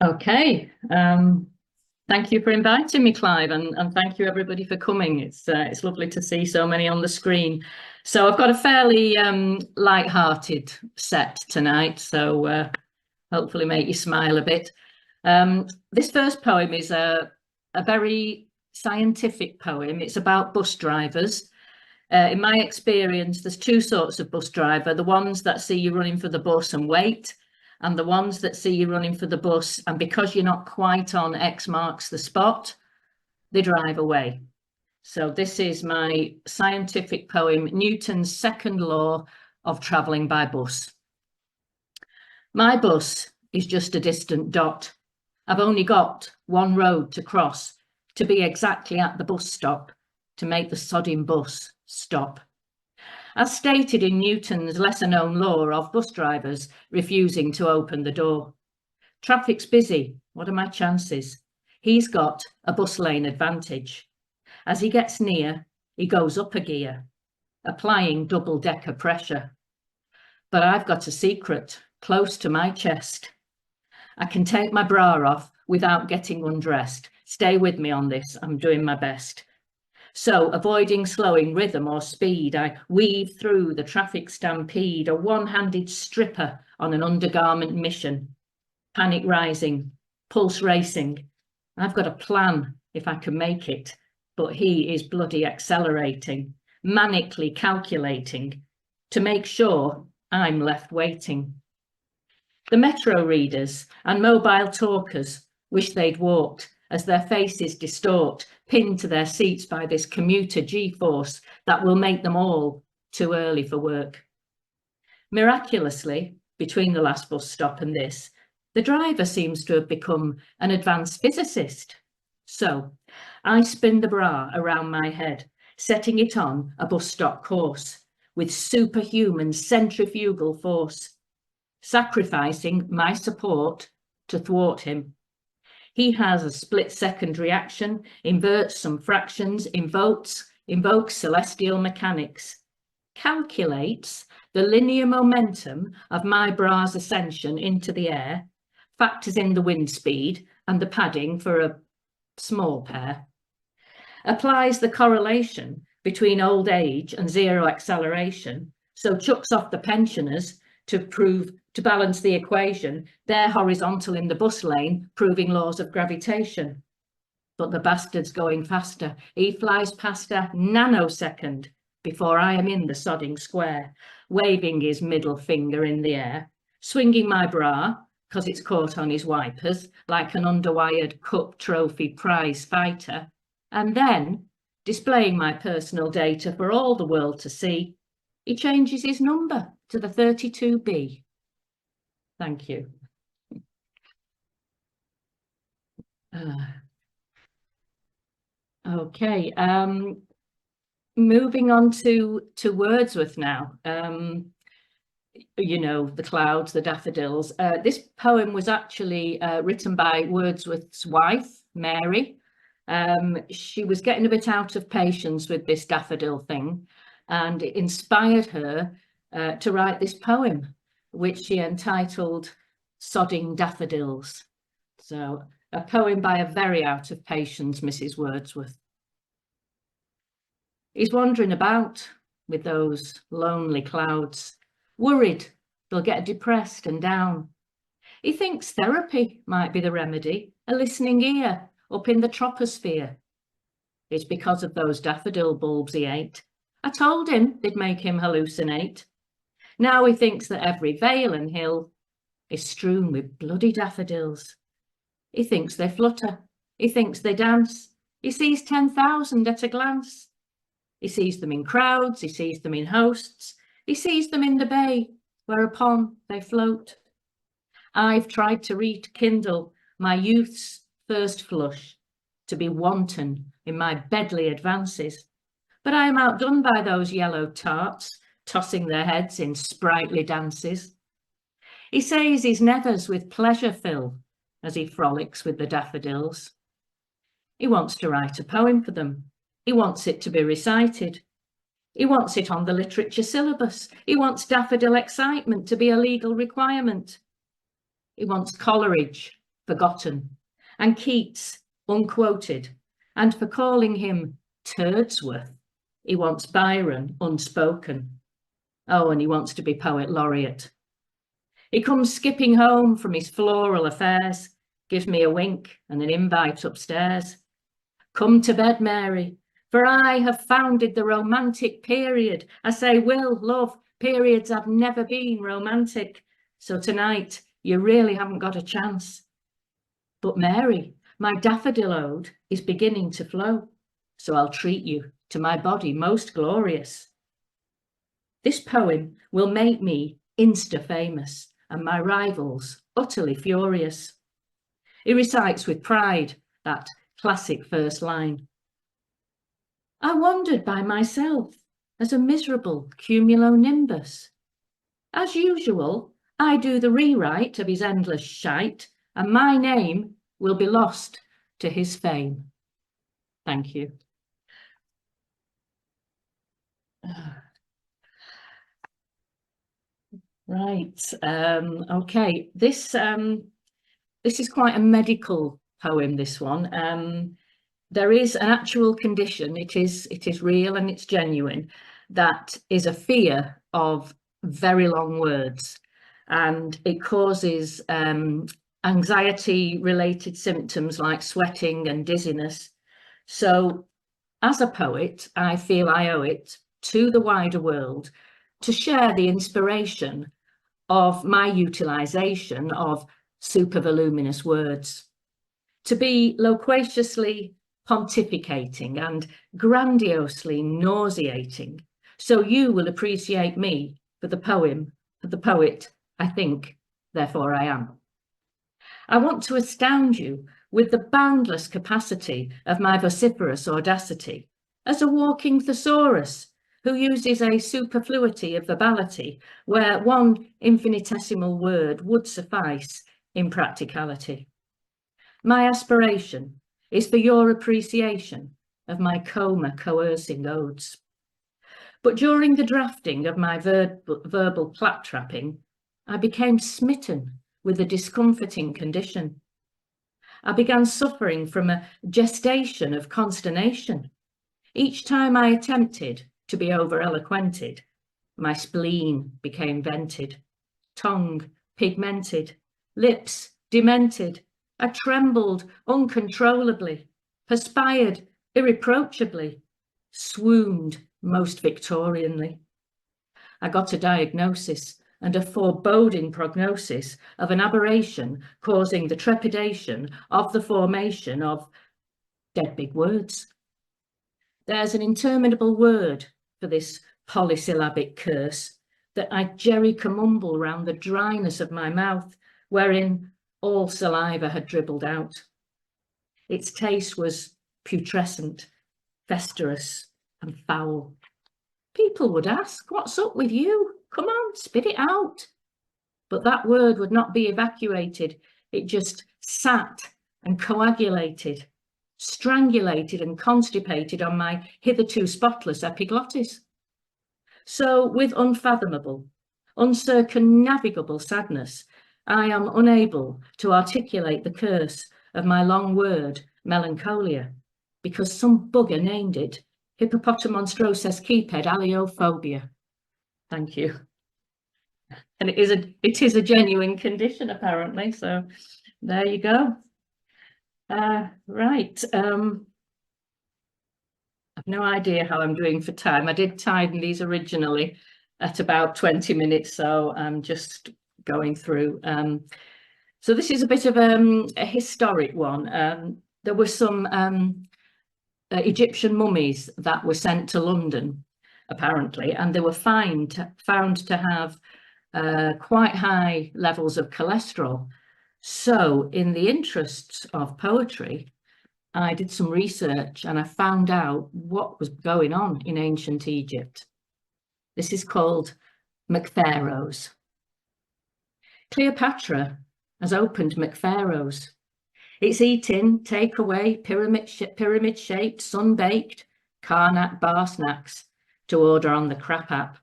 Okay. Thank you for inviting me, Clive, and thank you everybody for coming. It's lovely to see so many on the screen. So I've got a fairly light-hearted set tonight, so hopefully make you smile a bit. This first poem is a very scientific poem. It's about bus drivers. In my experience, there's two sorts of bus driver: the ones that see you running for the bus and wait, and the ones that see you running for the bus, and because you're not quite on X marks the spot, they drive away. So this is my scientific poem, Newton's second law of travelling by bus. My bus is just a distant dot. I've only got one road to cross, to be exactly at the bus stop, to make the sodding bus stop. As stated in Newton's lesser-known law of bus drivers refusing to open the door. Traffic's busy. What are my chances? He's got a bus lane advantage. As he gets near, he goes up a gear, applying double-decker pressure. But I've got a secret close to my chest. I can take my bra off without getting undressed. Stay with me on this. I'm doing my best. So, avoiding slowing rhythm or speed, I weave through the traffic stampede, a one-handed stripper on an undergarment mission. Panic rising, pulse racing. I've got a plan if I can make it, but he is bloody accelerating, manically calculating to make sure I'm left waiting. The metro readers and mobile talkers wish they'd walked as their faces distort, pinned to their seats by this commuter G-force that will make them all too early for work. Miraculously, between the last bus stop and this, the driver seems to have become an advanced physicist. So I spin the bra around my head, setting it on a bus stop course with superhuman centrifugal force, sacrificing my support to thwart him. He has a split-second reaction, inverts some fractions, invokes celestial mechanics, calculates the linear momentum of my bra's ascension into the air, factors in the wind speed and the padding for a small pair, applies the correlation between old age and zero acceleration, so chucks off the pensioners to balance the equation. They're horizontal in the bus lane, proving laws of gravitation. But the bastard's going faster. He flies past a nanosecond before I am in the sodding square, waving his middle finger in the air, swinging my bra, because it's caught on his wipers, like an underwired cup trophy prize fighter, and then, displaying my personal data for all the world to see, he changes his number to the 32B. Thank you. Okay, moving on to Wordsworth now. You know, the clouds, the daffodils. This poem was actually written by Wordsworth's wife, Mary. She was getting a bit out of patience with this daffodil thing, and it inspired her to write this poem, which she entitled Sodding Daffodils. So a poem by a very out of patience Mrs. Wordsworth. He's wandering about with those lonely clouds, worried they'll get depressed and down. He thinks therapy might be the remedy, a listening ear up in the troposphere. It's because of those daffodil bulbs he ate. I told him they'd make him hallucinate. Now he thinks that every vale and hill is strewn with bloody daffodils. He thinks they flutter. He thinks they dance. He sees 10,000 at a glance. He sees them in crowds. He sees them in hosts. He sees them in the bay, whereupon they float. I've tried to rekindle my youth's first flush, to be wanton in my bedly advances, but I am outdone by those yellow tarts, tossing their heads in sprightly dances. He says his nethers with pleasure fill as he frolics with the daffodils. He wants to write a poem for them. He wants it to be recited. He wants it on the literature syllabus. He wants daffodil excitement to be a legal requirement. He wants Coleridge forgotten, and Keats unquoted, and for calling him Turdsworth, he wants Byron unspoken. Oh, and he wants to be poet laureate. He comes skipping home from his floral affairs, gives me a wink and an invite upstairs. Come to bed, Mary, for I have founded the romantic period. I say, Will, love, periods have never been romantic. So tonight, you really haven't got a chance. But Mary, my daffodil ode is beginning to flow, so I'll treat you to my body most glorious. This poem will make me insta-famous and my rivals utterly furious. He recites with pride that classic first line. I wandered by myself as a miserable cumulonimbus. As usual, I do the rewrite of his endless shite, and my name will be lost to his fame. Thank you. Right. Okay. This is quite a medical poem, this one. There is an actual condition, it is real and it's genuine, that is a fear of very long words, and it causes anxiety related symptoms like sweating and dizziness. So as a poet, I feel I owe it to the wider world to share the inspiration of my utilization of supervoluminous words, to be loquaciously pontificating and grandiosely nauseating, so you will appreciate me for the poem, for the poet I think, therefore I am. I want to astound you with the boundless capacity of my vociferous audacity as a walking thesaurus who uses a superfluity of verbality where one infinitesimal word would suffice in practicality. My aspiration is for your appreciation of my coma coercing odes. But during the drafting of my verbal claptrapping, I became smitten with a discomforting condition. I began suffering from a gestation of consternation. Each time I attempted to be over-eloquented, my spleen became vented, tongue pigmented, lips demented. I trembled uncontrollably, perspired irreproachably, swooned most Victorianly. I got a diagnosis and a foreboding prognosis of an aberration causing the trepidation of the formation of dead big words. There's an interminable word for this polysyllabic curse that I jerry-camumble round the dryness of my mouth, wherein all saliva had dribbled out. Its taste was putrescent, festous, and foul. People would ask, what's up with you? Come on, spit it out. But that word would not be evacuated. It just sat and coagulated, strangulated and constipated on my hitherto spotless epiglottis. So with unfathomable, uncircumnavigable sadness, I am unable to articulate the curse of my long word, melancholia, because some bugger named it hippopotamonstroses quiped aliophobia. Thank you. And it is a genuine condition, apparently. So there you go. Right. I've no idea how I'm doing for time. I did time these originally at about 20 minutes, so I'm just going through. So this is a bit of a historic one. There were some Egyptian mummies that were sent to London, apparently, and they were found to have quite high levels of cholesterol. So in the interests of poetry, I did some research and I found out what was going on in ancient Egypt. This is called McPharaohs. Cleopatra has opened McPharaohs. It's eating takeaway, pyramid-shaped, sun-baked Karnak bar snacks to order on the crap app.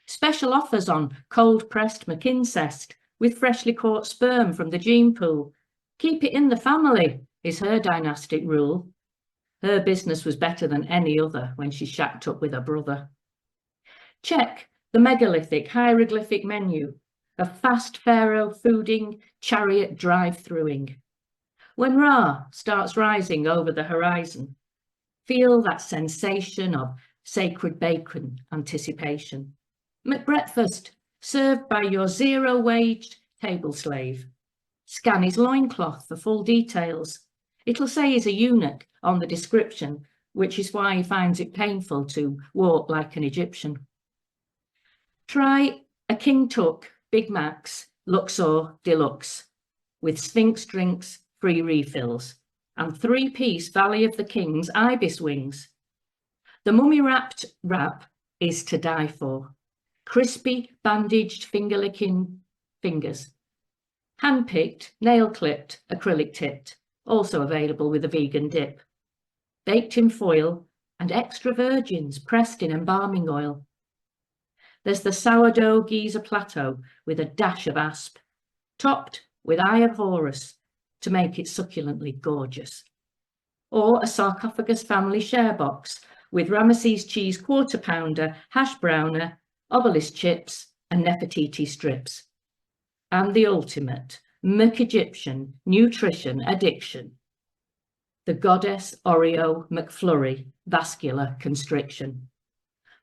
Special offers on cold-pressed McIncest with freshly caught sperm from the gene pool Keep it in the family is her dynastic rule. Her business was better than any other when she shacked up with her brother. Check the megalithic hieroglyphic menu of fast pharaoh fooding, chariot drive-throughing. When Ra starts rising over the horizon, feel that sensation of sacred bacon anticipation. McBreakfast, served by your zero-waged table slave. Scan his loincloth for full details. It'll say he's a eunuch on the description, which is why he finds it painful to walk like an Egyptian. Try a King Tut Big Macs Luxor Deluxe with Sphinx drinks, free refills, and 3-piece Valley of the Kings ibis wings. The mummy-wrapped wrap is to die for. Crispy, bandaged, finger-licking fingers. Hand-picked, nail-clipped, acrylic-tipped, also available with a vegan dip. Baked in foil and extra virgins pressed in embalming oil. There's the sourdough geezer plateau with a dash of asp, topped with eye of Horus to make it succulently gorgeous. Or a sarcophagus family share box with Ramesses cheese quarter pounder, hash browner, obelisk chips and Nefertiti strips. And the ultimate Mc-Egyptian nutrition addiction, the goddess Oreo McFlurry vascular constriction.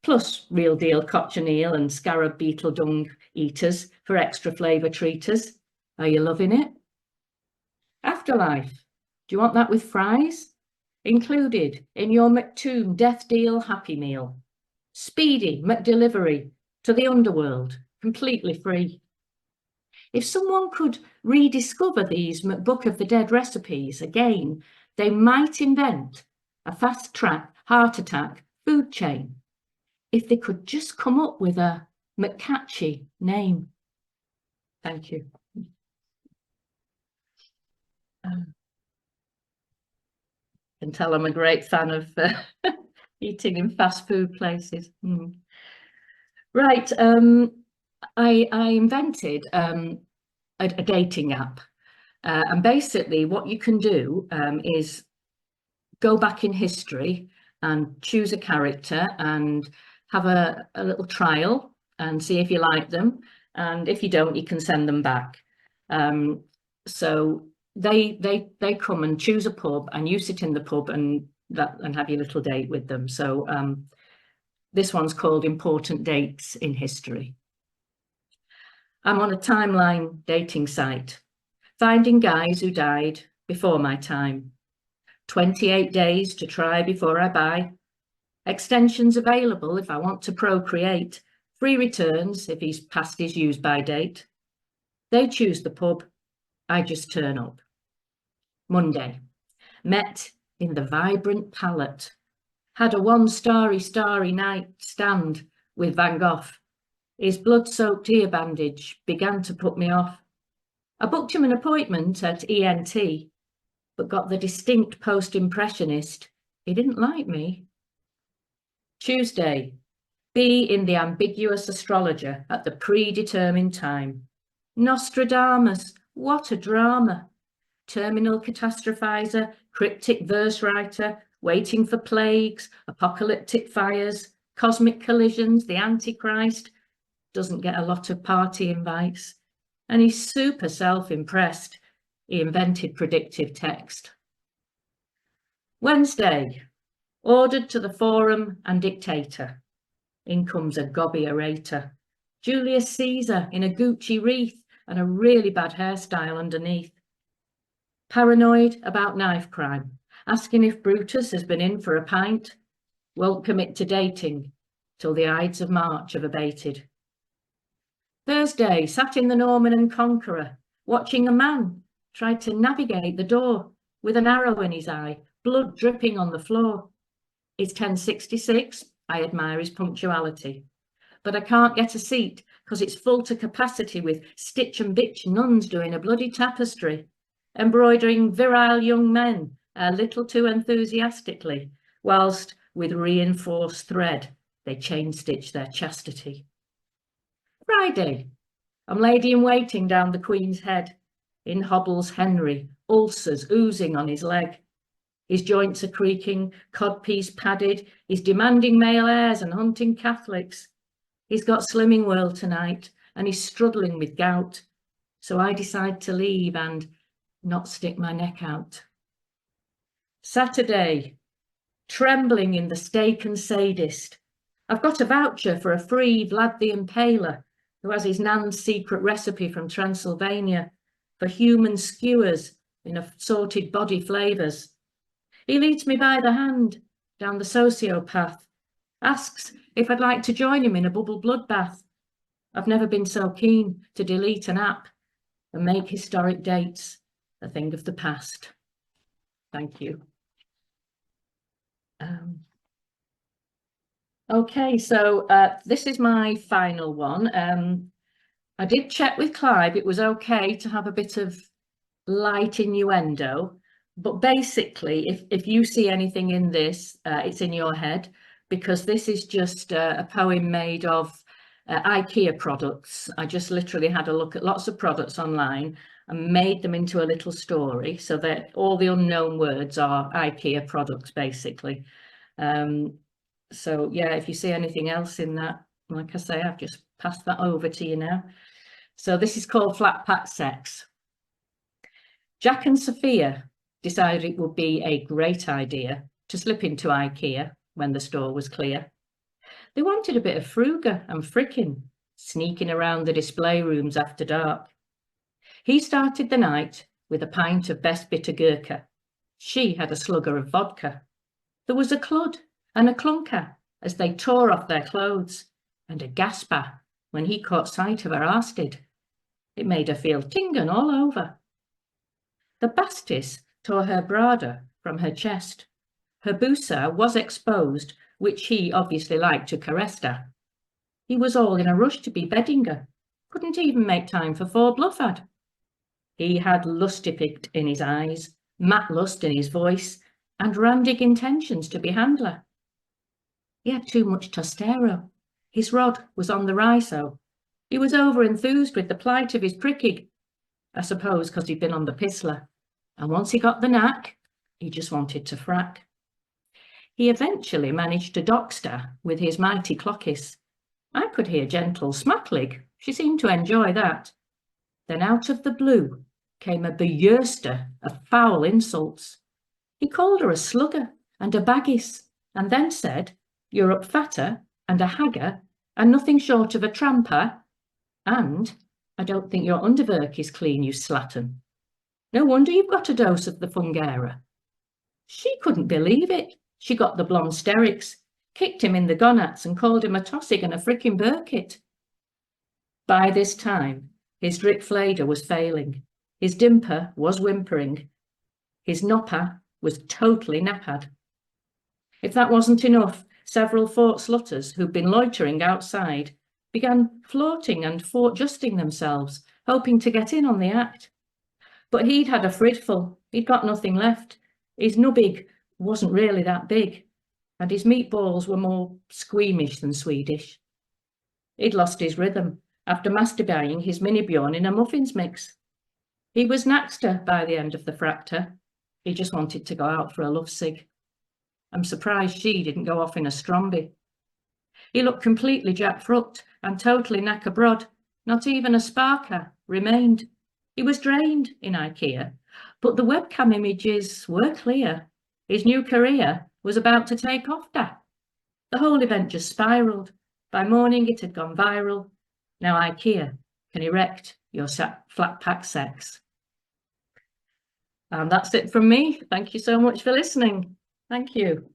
Plus real deal cochineal and scarab beetle dung eaters for extra flavour treaters. Are you loving it? Afterlife, do you want that with fries? Included in your McToon Death Deal Happy Meal. Speedy McDelivery to the underworld, completely free. If someone could rediscover these McBook of the Dead recipes again, they might invent a fast-track heart attack food chain. If they could just come up with a McCatchy name. Thank you. Can tell I'm a great fan of eating in fast food places. Right, I invented a dating app, and basically what you can do is go back in history and choose a character and have a little trial and see if you like them, and if you don't, you can send them back. So they come and choose a pub, and you sit in the pub and have your little date with them. So this one's called Important Dates in History. I'm on a timeline dating site, finding guys who died before my time. 28 days to try before I buy. Extensions available if I want to procreate. Free returns if he's past his use-by date. They choose the pub. I just turn up. Monday. Met in the vibrant palette. Had a starry night stand with Van Gogh. His blood-soaked ear bandage began to put me off. I booked him an appointment at ENT, but got the distinct post-impressionist. He didn't like me. Tuesday. Be in the ambiguous astrologer at the predetermined time. Nostradamus, what a drama. Terminal catastrophizer, cryptic verse writer, waiting for plagues, apocalyptic fires, cosmic collisions, the Antichrist. Doesn't get a lot of party invites. And he's super self-impressed. He invented predictive text. Wednesday. Ordered to the forum and dictator. In comes a gobby orator. Julius Caesar in a Gucci wreath and a really bad hairstyle underneath. Paranoid about knife crime, asking if Brutus has been in for a pint. Won't commit to dating till the Ides of March have abated. Thursday, sat in the Norman and Conqueror, watching a man try to navigate the door with an arrow in his eye, blood dripping on the floor. It's 10:66. I admire his punctuality, but I can't get a seat because it's full to capacity with stitch and bitch nuns doing a bloody tapestry, embroidering virile young men a little too enthusiastically, whilst with reinforced thread they chain stitch their chastity. Friday, I'm lady in waiting down the Queen's Head. In hobbles Henry, ulcers oozing on his leg. His joints are creaking, codpiece padded. He's demanding male heirs and hunting Catholics. He's got Slimming World tonight and he's struggling with gout. So I decide to leave and not stick my neck out. Saturday, trembling in the Steak and Sadist. I've got a voucher for a free Vlad the Impaler, who has his nan's secret recipe from Transylvania for human skewers in assorted body flavours. He leads me by the hand down the sociopath, asks if I'd like to join him in a bubble bloodbath. I've never been so keen to delete an app and make historic dates a thing of the past. Thank you. Okay, so this is my final one. I did check with Clive. It was okay to have a bit of light innuendo, but basically, if you see anything in this, it's in your head, because this is just a poem made of IKEA products. I just literally had a look at lots of products online and made them into a little story, so that all the unknown words are IKEA products, basically. So yeah, if you see anything else in that, like I say, I've just passed that over to you now. So this is called Flat Pack Sex. Jack and Sophia decided it would be a great idea to slip into IKEA when the store was clear. They wanted a bit of fruga and frickin', sneaking around the display rooms after dark. He started the night with a pint of best bitter gurkha. She had a slugger of vodka. There was a clud and a clunker as they tore off their clothes, and a gasper when he caught sight of her arstid. It made her feel tingun all over. The bastis tore her brada from her chest. Her busa was exposed, which he obviously liked to caress her. He was all in a rush to be bedding her, couldn't even make time for Ford Bluffad. He had lustipicked in his eyes, mat lust in his voice, and randig intentions to be handler. He had too much tostero. His rod was on the riso. He was over-enthused with the plight of his prickig, I suppose because he'd been on the pissler. And once he got the knack, he just wanted to frack. He eventually managed to dockster with his mighty clockis. I could hear gentle smacklig. She seemed to enjoy that. Then out of the blue came a beurster of foul insults. He called her a slugger and a baggis, and then said, "You're up fatter and a hagger and nothing short of a tramper, and I don't think your underwork is clean, you slattern. No wonder you've got a dose of the fungera." She couldn't believe it. She got the blonde sterics, kicked him in the gonats and called him a tossig and a frickin' Burkitt. By this time, his drip flader was failing. His dimper was whimpering. His nopper was totally nappad. If that wasn't enough, several Fort Slutters who'd been loitering outside began flaunting and fort-justing themselves, hoping to get in on the act. But he'd had a fridful. He'd got nothing left. His nubbig wasn't really that big, and his meatballs were more squeamish than Swedish. He'd lost his rhythm after masturbating his mini Bjorn in a muffins mix. He was naxter by the end of the fractor. He just wanted to go out for a love sig. I'm surprised she didn't go off in a stromby. He looked completely jackfrucked and totally knackerbrod. Not even a sparker remained. He was drained in IKEA, but the webcam images were clear. His new career was about to take off. The whole event just spiraled. By morning it had gone viral. Now IKEA can erect your flat pack sex. And that's it from me. Thank you so much for listening. Thank you.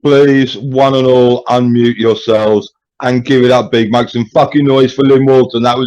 Please, one and all, unmute yourselves and give it up big, make some fucking noise for Lynn Walton. That was